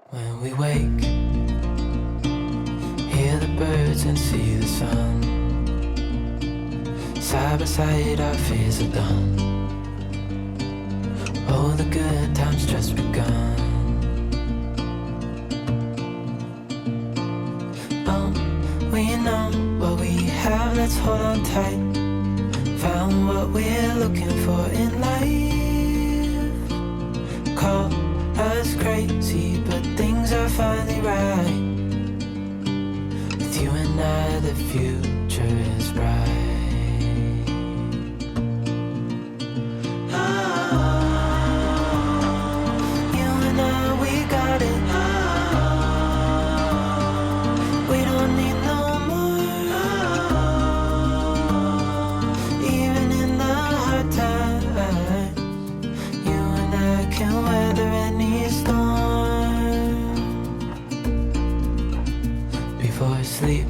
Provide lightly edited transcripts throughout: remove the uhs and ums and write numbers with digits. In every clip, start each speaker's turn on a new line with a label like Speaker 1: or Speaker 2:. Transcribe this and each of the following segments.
Speaker 1: When we wake, hear the birds and see the sun. Side by side our fears are done. Oh, the good times just begun. Oh, we know what we have, let's hold on tight. Found what we're looking for in life. Call us crazy, but things are finally right. With you and I, the future is bright. You and I, we got it. We don't need no more. Even in the hard times, you and I can weather any storm. Before I sleep,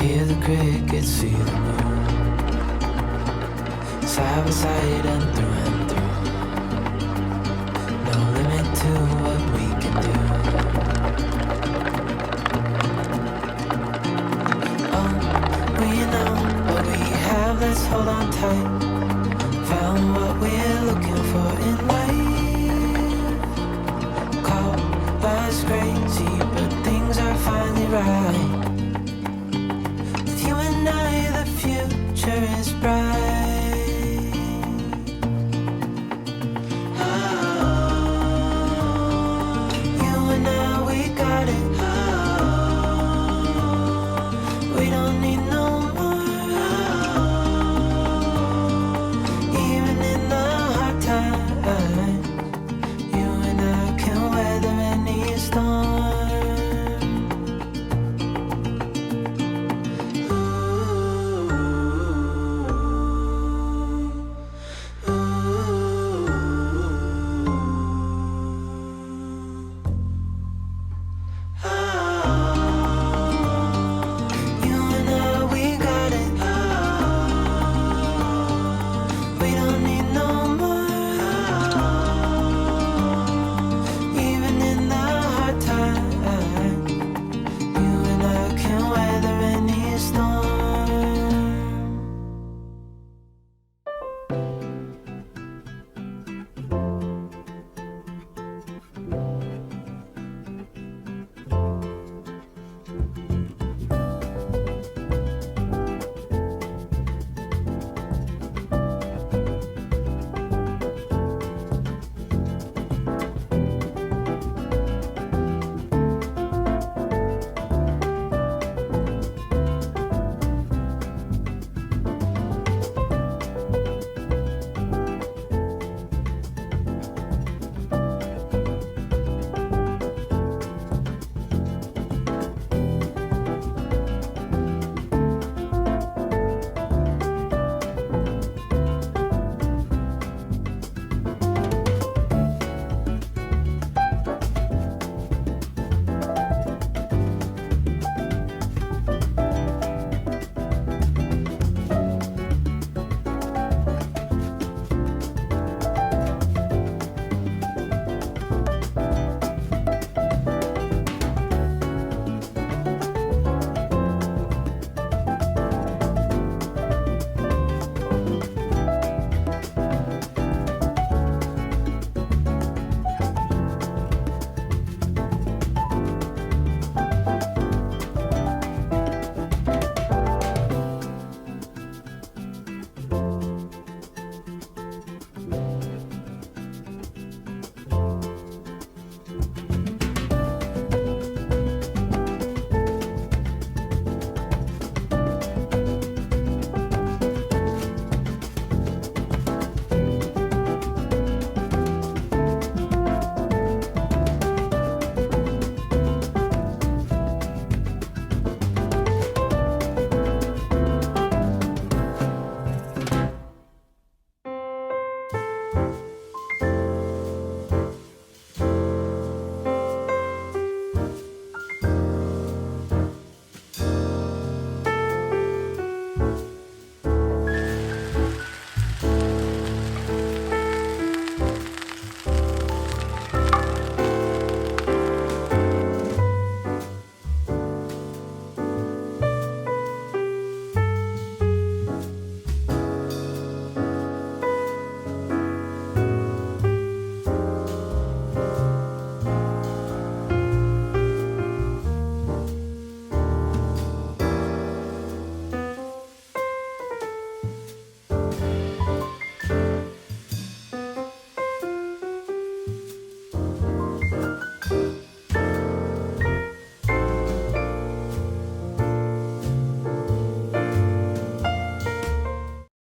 Speaker 1: hear the crickets, see the moon. Side by side and through. No limit to what we can do. Oh, we know what we have, let's hold on tight.